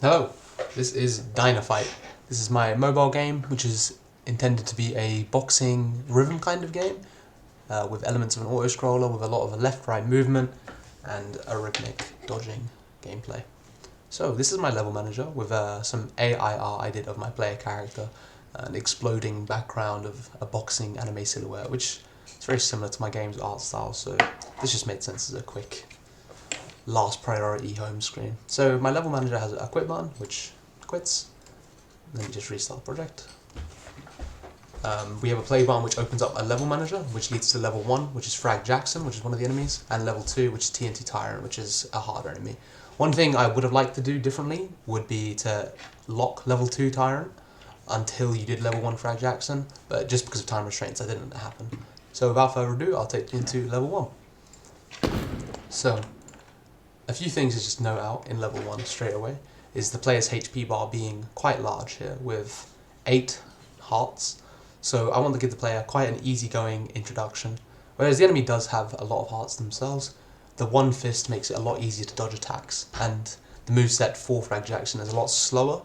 Hello, this is Dynafight. This is my mobile game, which is intended to be a boxing rhythm kind of game, with elements of an auto-scroller with a lot of left-right movement and a rhythmic dodging gameplay. So this is my level manager with some AIR I did of my player character, an exploding background of a boxing anime silhouette, which is very similar to my game's art style, so this just made sense as a quick last priority home screen. So my level manager has a quit button, which quits. Let me just restart the project. We have a play button which opens up a level manager, which leads to level 1, which is Frag Jackson, which is one of the enemies, and level 2, which is TNT Tyrant, which is a harder enemy. One thing I would have liked to do differently would be to lock level 2 Tyrant until you did level 1 Frag Jackson, but just because of time restraints that didn't happen. So without further ado, I'll take you into level 1. So, a few things to just note out in level 1 straight away is the player's HP bar being quite large here with 8 hearts. So I want to give the player quite an easygoing introduction. Whereas the enemy does have a lot of hearts themselves, the one fist makes it a lot easier to dodge attacks, and the moveset for Frag Jackson is a lot slower,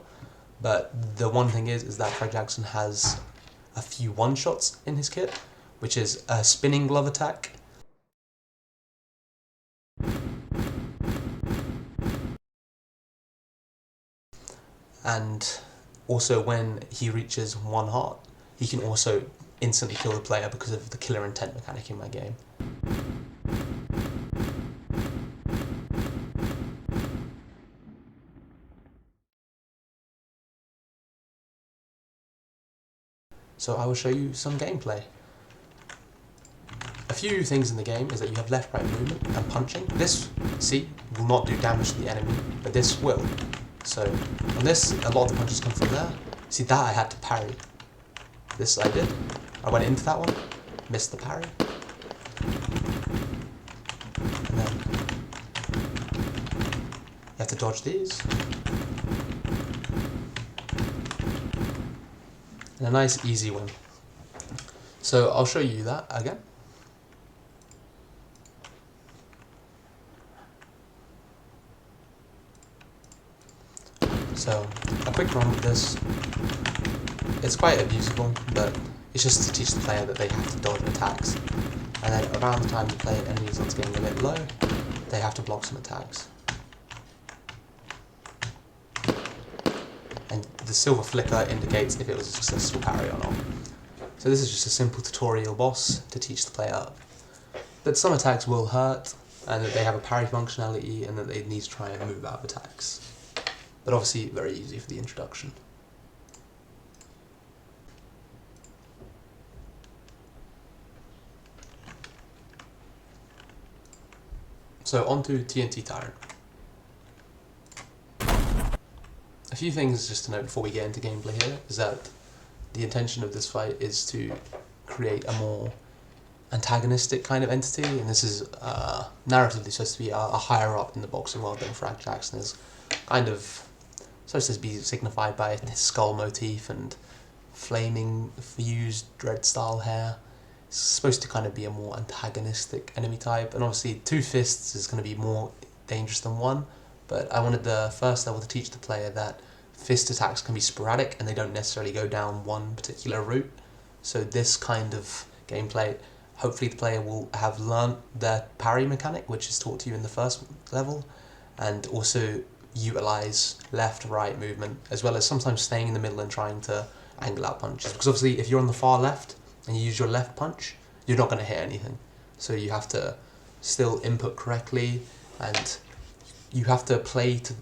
but the one thing is that Frag Jackson has a few one-shots in his kit, which is a spinning glove attack, and also when he reaches 1 heart, he can also instantly kill the player because of the killer intent mechanic in my game. So I will show you some gameplay. A few things in the game is that you have left-right movement and punching. This, see, will not do damage to the enemy, but this will. So on this, a lot of the punches come from there. See, that I had to parry. This I did. I went into that one, missed the parry. And then you have to dodge these. And a nice easy one. So I'll show you that again. So a quick run with this. It's quite abusable, but it's just to teach the player that they have to dodge attacks. And then around the time the player enemy starts getting a bit low, they have to block some attacks. And the silver flicker indicates if it was a successful parry or not. So this is just a simple tutorial boss to teach the player that some attacks will hurt, and that they have a parry functionality, and that they need to try and move out of attacks. But obviously very easy for the introduction. So on to TNT Tyrant. A few things just to note before we get into gameplay here is that the intention of this fight is to create a more antagonistic kind of entity, and this is narratively supposed to be a higher up in the boxing world than Frag Jackson is. Kind of supposed to be signified by his skull motif and flaming fused dread style hair. It's supposed to kind of be a more antagonistic enemy type, and obviously 2 fists is going to be more dangerous than 1, but I wanted the first level to teach the player that fist attacks can be sporadic and they don't necessarily go down one particular route. So this kind of gameplay, hopefully the player will have learnt their parry mechanic, which is taught to you in the first level, and also utilise left-right movement, as well as sometimes staying in the middle and trying to angle out punches. Because obviously if you're on the far left and you use your left punch, you're not going to hit anything. So you have to still input correctly, and you have to play to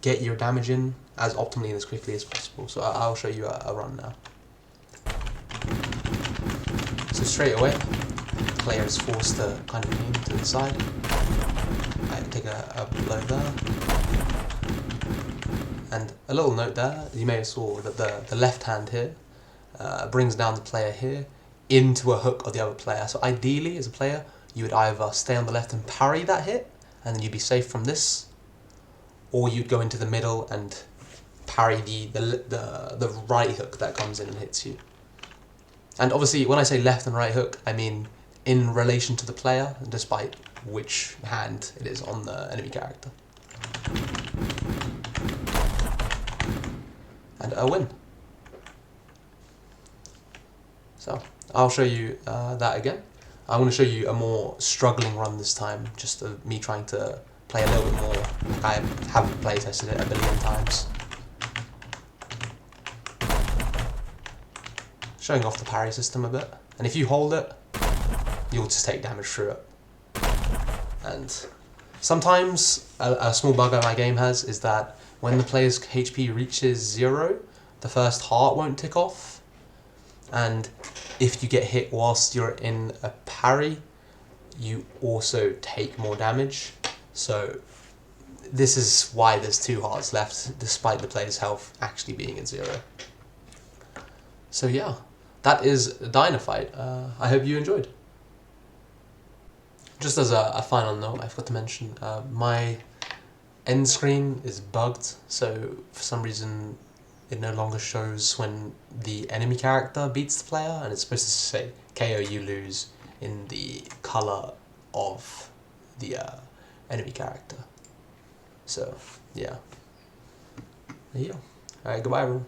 get your damage in as optimally and as quickly as possible. So I'll show you a run now. So straight away, the player is forced to kind of aim to the side. I take a blow there. And a little note there, you may have saw that the left hand here brings down the player here into a hook of the other player. So ideally, as a player, you would either stay on the left and parry that hit, and then you'd be safe from this, or you'd go into the middle and parry the right hook that comes in and hits you. And obviously, when I say left and right hook, I mean in relation to the player, despite which hand it is on the enemy character. and a win. So I'll show you that again. I'm going to show you a more struggling run this time, just of me trying to play a little bit more. I haven't play tested it a billion times. Showing off the parry system a bit, and if you hold it, you'll just take damage through it. And sometimes a small bug that my game has is that when the player's HP reaches 0, the first heart won't tick off, and if you get hit whilst you're in a parry, you also take more damage. So this is why there's 2 hearts left, despite the player's health actually being at 0. So yeah, that is Dynafight. I hope you enjoyed. Just as a final note, I forgot to mention, my end screen is bugged, so for some reason it no longer shows when the enemy character beats the player, and it's supposed to say KO, you lose, in the colour of the enemy character. So yeah, there you go. Alright, goodbye everyone.